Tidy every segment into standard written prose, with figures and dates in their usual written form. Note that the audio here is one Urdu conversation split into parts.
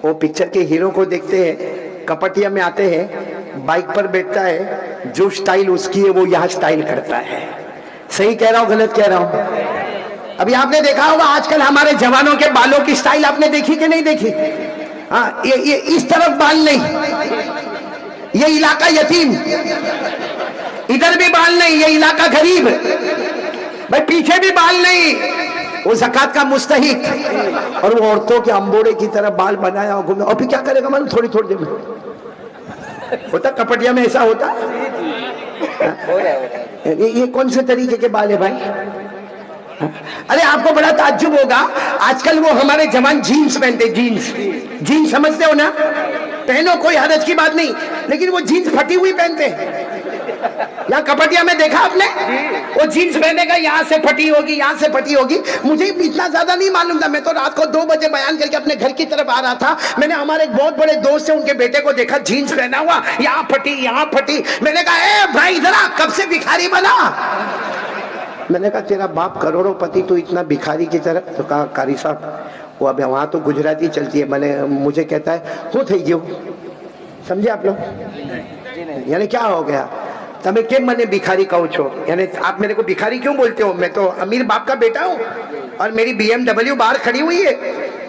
وہ پکچر کے ہیرو کو دیکھتے ہیں, کپٹیا میں آتے ہیں, بائک پر بیٹھتا ہے, جو سٹائل اس کی ہے وہ یہاں سٹائل کرتا ہے. صحیح کہہ رہا ہوں غلط کہہ رہا ہوں؟ ابھی آپ نے دیکھا ہوگا آج کل ہمارے جوانوں کے بالوں کی سٹائل آپ نے دیکھی کہ نہیں دیکھی؟ ہاں, یہ اس طرف بال نہیں, یہ علاقہ یتیم, ادھر بھی بال نہیں, یہ علاقہ غریب, بھائی پیچھے بھی بال نہیں, وہ زکات کا مستحق, اور وہ عورتوں کے امبوڑے کی طرح بال بنایا اور گھومنا. اور پھر کیا کرے گا معلوم؟ تھوڑی تھوڑی دیر میں ہوتا, کپٹیا میں ایسا ہوتا. یہ کون سے طریقے کے بال ہے بھائی؟ ارے آپ کو بڑا تعجب ہوگا, آج کل وہ ہمارے جوان جینز پہنتے, جینز سمجھتے ہو نا, پہنو کوئی حرج کی بات نہیں, لیکن وہ جینز پھٹی ہوئی پہنتے ہیں. یہاں کپٹیا میں دیکھا آپ نے, وہ جینز پہنے گا, یہاں سے پھٹی ہوگی, یہاں سے پھٹی ہوگی. مجھے اتنا زیادہ نہیں معلوم تھا, میں تو رات کو 2 بجے بیان کر کے اپنے گھر کی طرف آ رہا تھا. میں نے ہمارے ایک بہت بڑے دوست سے ان کے بیٹے کو دیکھا جینز پہنا ہوا, یہاں پھٹی یہاں پھٹی. میں نے کہا اے بھائی ادھر آ, کب سے بھکاری بنا؟ میں نے کہا تیرا باپ کروڑوں پتی, تو اتنا بھکاری کی طرح. تو کہا قاری صاحب وہ اب وہاں تو گجراتی چلتی ہے. مجھے کہتا ہے ہوں تھئی گیو, سمجھے آپ لوگ؟ یعنی کیا ہو گیا تمہیں کہ میں نے بھکاری کہو چھو, یعنی آپ میرے کو بھکاری کیوں بولتے ہو؟ میں تو امیر باپ کا بیٹا ہوں اور میری BMW باہر کھڑی ہوئی ہے.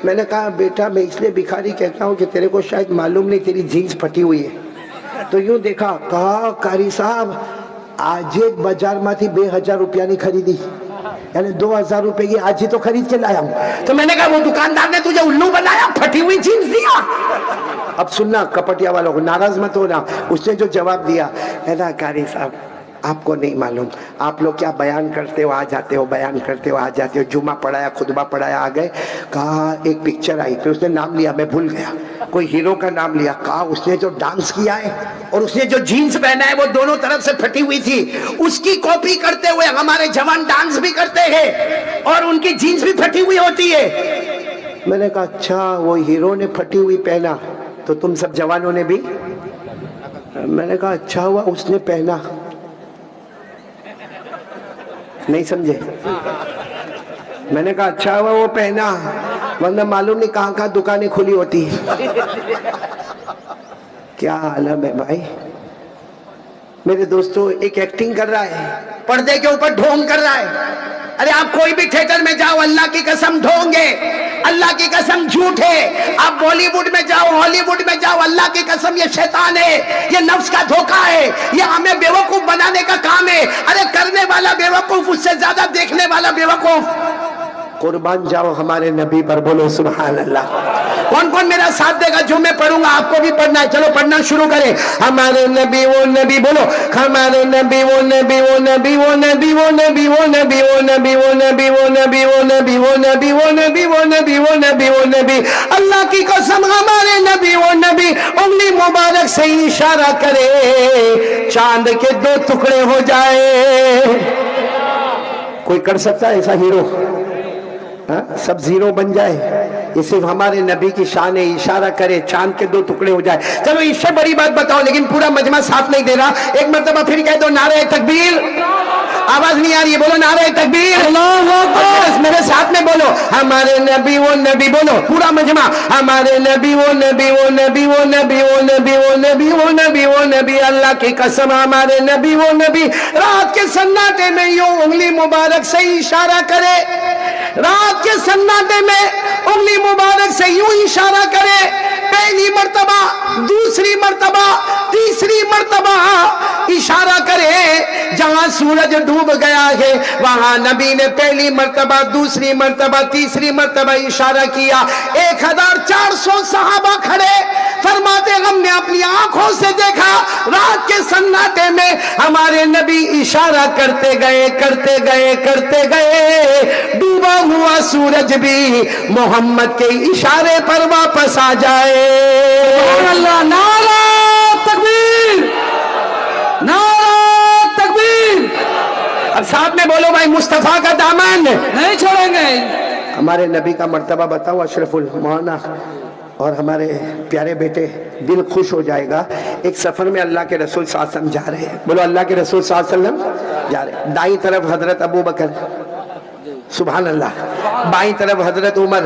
میں نے کہا بیٹا میں اس لیے بھکاری کہتا ہوں کہ تیرے کو شاید معلوم نہیں تیری جینز پھٹی ہوئی ہے. تو یوں دیکھا, کہا قاری صاحب آج ایک بازار میں تھی 2000 روپیہ نہیں خریدی, یعنی 2000 روپے کی آج ہی تو خرید کے لایا ہوں. تو میں نے کہا وہ دکاندار نے تجھے الو بنایا, پھٹی ہوئی جینز دیا. اب سننا کپٹیا والوں کو, ناراض مت ہونا. اس نے جو جواب دیا ہے نا, قاری صاحب آپ کو نہیں معلوم, آپ لوگ کیا بیان کرتے ہو آ جاتے ہو, بیان کرتے ہو آ جاتے ہو, جمعہ پڑھایا خطبہ پڑھایا آ گئے. کہا ایک پکچر آئی, پھر اس نے نام لیا, میں بھول گیا, کوئی ہیرو کا نام لیا. کہا اس نے جو ڈانس کیا ہے اور اس نے جو جینز پہنا ہے وہ دونوں طرف سے پھٹی ہوئی تھی, اس کی کاپی کرتے ہوئے ہمارے جوان ڈانس بھی کرتے ہیں اور ان کی جینز بھی پھٹی ہوئی ہوتی ہے. میں نے کہا اچھا وہ ہیرو نے پھٹی ہوئی پہنا تو تم سب جوانوں نے بھی؟ میں نے کہا اچھا ہوا اس نے پہنا. نہیں سمجھے؟ میں نے کہا اچھا ہوا وہ پہنا, ورنہ معلوم نہیں کہاں کہاں دکانیں کھلی ہوتی. کیا عالم ہے بھائی. میرے دوستو ایک ایکٹنگ کر رہا ہے, پردے کے اوپر ڈھونگ کر رہا ہے. ارے آپ کوئی بھی تھیٹر میں جاؤ, اللہ کی قسم ڈھونگ ہے, اللہ کی قسم جھوٹ ہے. آپ بالی ووڈ میں جاؤ, ہالی ووڈ میں جاؤ, اللہ کی قسم یہ شیطان ہے, یہ نفس کا دھوکہ ہے, یہ ہمیں بیوقوف بنانے کا کام ہے. ارے کرنے والا بیوقوف, اس سے زیادہ دیکھنے والا بیوقوف. قربان جاؤ ہمارے نبی پر, بولو سبحان اللہ. کون کون میرا ساتھ دے گا جو میں پڑھوں گا؟ آپ کو بھی پڑھنا ہے, چلو پڑھنا شروع کریں. ہمارے نبی وہ نبی, بولو ہمارے نبی وہ نبی, وہ نبی وہ نبی, وہ نبی وہ نبی, وہ نبی وہ نبی, وہ نبی وہ نبی, وہ نبی وہ نبی, وہ نبی وہ نبی, وہ نبی. اللہ کی قسم ہمارے نبی وہ نبی انگلی مبارک سے اشارہ کرے چاند کے 2 ٹکڑے ہو جائے. کوئی کر سکتا ہے ایسا ہیرو؟ سب زیرو بن جائے. یہ صرف ہمارے نبی کی شان ہے, اشارہ کرے چاند کے 2 ٹکڑے ہو جائے. چلو اس سے بڑی بات بتاؤ, لیکن پورا مجمع ساتھ نہیں دے رہا. ایک مرتبہ پھر کہہ دو نعرہ تکبیر. آواز نہیں آ رہی ہے, بولو نعرہ تکبیر. اللہ اکبر. میرے ساتھ میں بولو ہمارے نبی وہ نبی, بولو پورا مجمع ہمارے نبی وہ نبی, وہ نبی وہ نبی, وہ نبی وہ نبی, وہ نبی وہ نبی. اللہ کی قسم ہمارے نبی وہ نبی رات کے سناٹے میں یوں انگلی مبارک سے اشارہ کرے, رات کے سناٹے میں انگلی مبارک سے یوں اشارہ کرے, پہلی مرتبہ, دوسری مرتبہ, تیسری مرتبہ اشارہ کرے. جہاں سورج ڈوب گیا ہے وہاں نبی نے پہلی مرتبہ, دوسری مرتبہ, تیسری مرتبہ اشارہ کیا. 1400 صحابہ کھڑے, فرماتے ہم نے اپنی آنکھوں سے دیکھا رات کے سناٹے میں ہمارے نبی اشارہ کرتے گئے, کرتے گئے, کرتے گئے, ڈوبا ہوا سورج بھی محمد کے اشارے پر واپس آ جائے. اللہ, نعرہ تکبیر, نعرہ تکبیر. اب ساتھ میں بولو بھائی مصطفیٰ کا دامن نہیں چھوڑیں گے. ہمارے نبی کا مرتبہ بتاؤ اشرف المولانا اور ہمارے پیارے بیٹے, دل خوش ہو جائے گا. ایک سفر میں اللہ کے رسول صلی اللہ علیہ وسلم جا رہے ہیں, بولو اللہ کے رسول صلی اللہ علیہ وسلم جا رہے ہیں. دائیں طرف حضرت ابو بکر, سبحان اللہ, بائیں طرف حضرت عمر,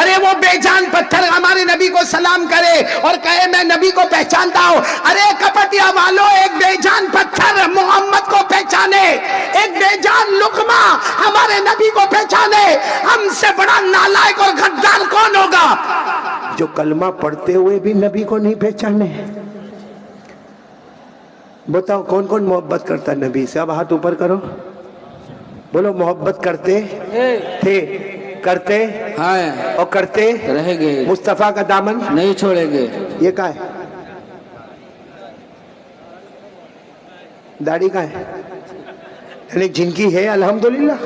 ارے وہ بے جان پتھر ہمارے نبی کو سلام کرے اور کہے میں نبی کو پہچانتا ہوں. ارے کپٹیا والوں، ایک بے جان پتھر محمد کو پہچانے، ایک بے جان لقمہ ہمارے نبی کو پہچانے، ہم سے بڑا نالائق اور غدار کون ہوگا جو کلمہ پڑھتے ہوئے بھی نبی کو نہیں پہچانے؟ بتاؤ کون کون محبت کرتا نبی سے؟ اب ہاتھ اوپر کرو، بولو محبت کرتے تھے، کرتے اور کرتے رہیں گے، مصطفیٰ کا دامن نہیں چھوڑیں گے. یہ کہاں ہے؟ داڑھی کہاں ہے؟ یعنی جن کی ہے الحمدللہ،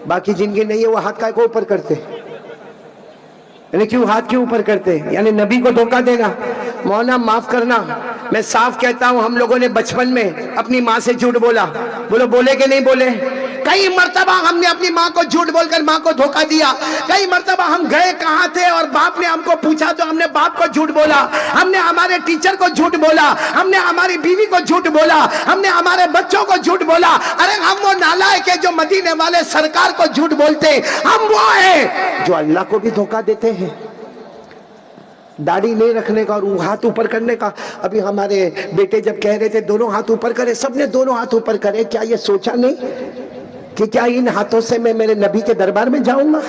باقی جن کی نہیں ہے وہ ہاتھ کا کو اوپر کرتے. یعنی کیوں ہاتھ کیوں اوپر کرتے؟ یعنی نبی کو دھوکہ دینا. مولانا معاف کرنا، میں صاف کہتا ہوں ہم لوگوں نے بچپن میں اپنی ماں سے جھوٹ بولا. بولو بولے کہ نہیں بولے؟ کئی مرتبہ ہم نے اپنی ماں کو جھوٹ بول کر ماں کو دھوکہ دیا. کئی مرتبہ ہم گئے کہاں تھے اور باپ نے ہم کو پوچھا تو ہم نے باپ کو جھوٹ بولا. ہم نے ہمارے ٹیچر کو جھوٹ بولا، ہم نے ہماری بیوی کو جھوٹ بولا، ہم نے ہمارے بچوں کو جھوٹ بولا. ارے ہم وہ نالائق ہیں جو مدینے والے سرکار کو جھوٹ بولتے. ہم وہ ہیں جو اللہ کو بھی دھوکہ دیتے ہیں. داڑھی نہیں رکھنے کا اور ہاتھ اوپر کرنے کا. ابھی ہمارے بیٹے جب کہہ رہے تھے دونوں ہاتھ اوپر کرے، سب نے دونوں ہاتھ اوپر کرے. کیا یہ سوچا نہیں کہ کیا ان ہاتھوں سے میں میرے نبی کے دربار میں جاؤں گا؟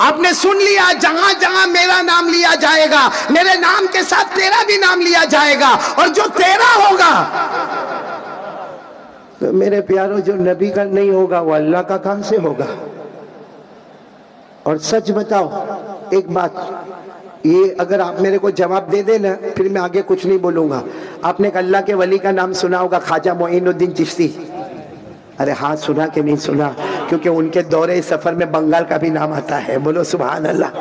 آپ نے سن لیا، جہاں جہاں میرا نام لیا جائے گا میرے نام کے ساتھ تیرا بھی نام لیا جائے گا، اور جو تیرا ہوگا تو میرے پیاروں جو نبی کا نہیں ہوگا وہ اللہ کا کہاں سے ہوگا؟ اور سچ بتاؤ ایک بات، یہ اگر آپ میرے کو جواب دے دیں نا پھر میں آگے کچھ نہیں بولوں گا. آپ نے اللہ کے ولی کا نام سنا ہوگا، خواجہ معین الدین چشتی. ارے ہاں سنا کہ نہیں سنا؟ کیونکہ ان کے دورے سفر میں بنگال کا بھی نام آتا ہے. بولو سبحان اللہ.